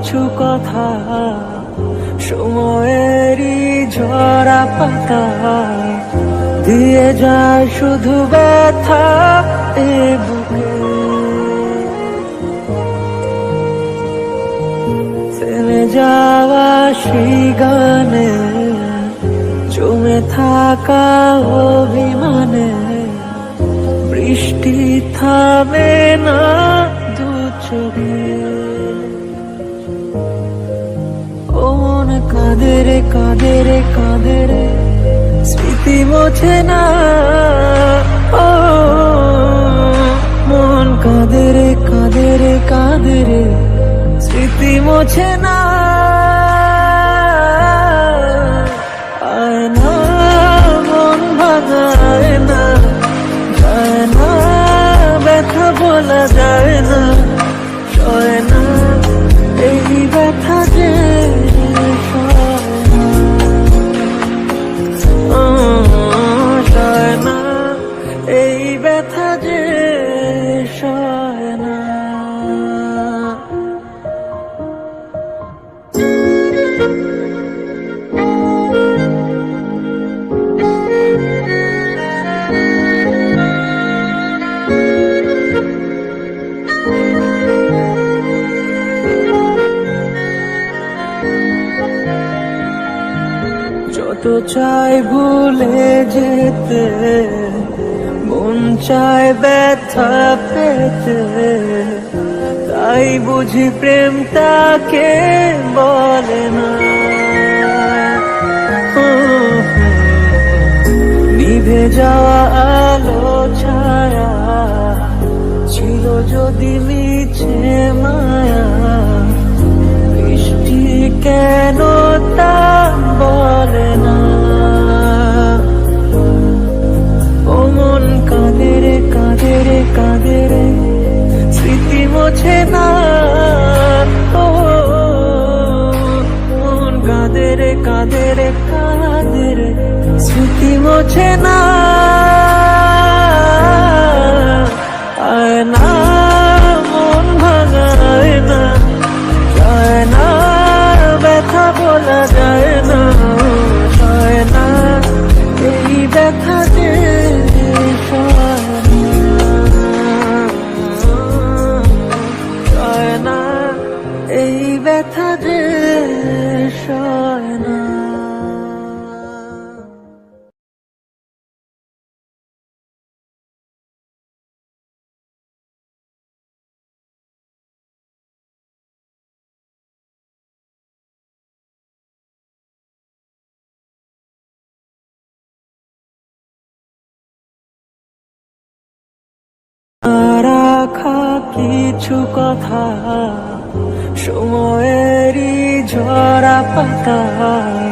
কিছু কথা সময়েরই ঝরা পাতায় দিয়ে যায় শুধু ব্যথা এ বুকে। থেমে যাওয়া সেই গানে জমে থাকা অভিমানে বৃষ্টি থামে না দু চোখে। ও মন কাঁদে রে কাঁদে রে কাঁদে রে স্মৃতি মোছে না। ও মন কাঁদে রে কাঁদে রে কাঁদে রে স্মৃতি মোছে না। আয় না মন ভাঙায় না, যায় না ব্যথা বলা যায় না, সয় না এই ব্যথা যে সয় না এই ব্যথা যে সয় না। যত চাই ভুলে যেতে, মন চায় ব্যথা পেতে, তাই বুঝি প্রেম তাকে বলে না। নিভে যাওয়া আলো ছায়া ছিল যদি মিছে মায়া, বৃষ্টি কেন তা বলে না। ও মন কাঁদে রে কাঁদে রে কাঁদে রে স্মৃতি মোছে না। ও মন কাঁদে রে কাঁদে রে কাঁদে রে স্মৃতি মোছে না। আয় না মন ভাঙায় না, যায় না ব্যথা বলা যায় না, সয় না এই ব্যথা যে সয় না এই ব্যথা যে সয় না। রাখা কিছু কথা সময়েরই ঝরা পাতায়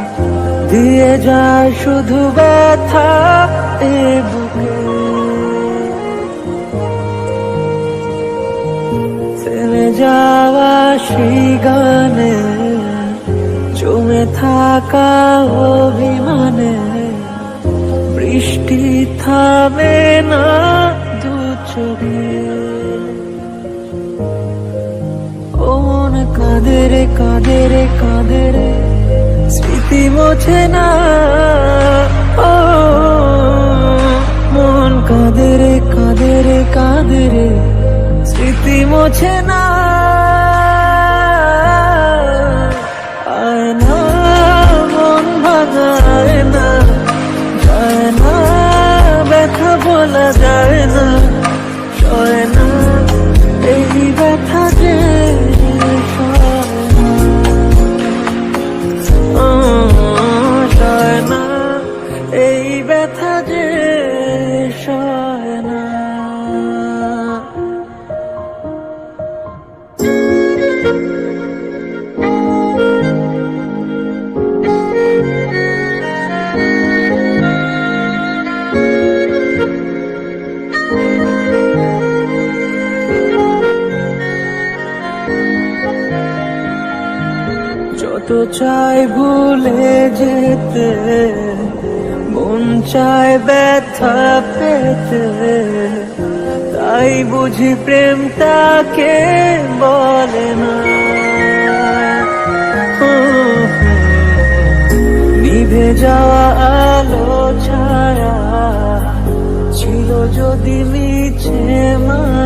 দিয়ে যায় শুধু ব্যথা এ বুকে। থেমে যাওয়া সেই গানে জমে থাকা অভিমানে বৃষ্টি থামে না দু চোখে। ও মন কাঁদে রে কাঁদে রে কাঁদে রে স্মৃতি মোছে না। ও মন কাঁদে রে কাঁদে রে কাঁদে রে স্মৃতি মোছে না। আয় না মন ভাঙায় না, যায় না ব্যথা বলা যায় না, সয় না এই ব্যথা যে সয় না এই ব্যথা যে সয় না। যত চাই ভুলে যেতে, মন চায় ব্যথা পেতে, তাই বুঝি প্রেম তাকে বলে না। মিশে যাওয়া আলো ছায়া ছিল যদি মিছে মা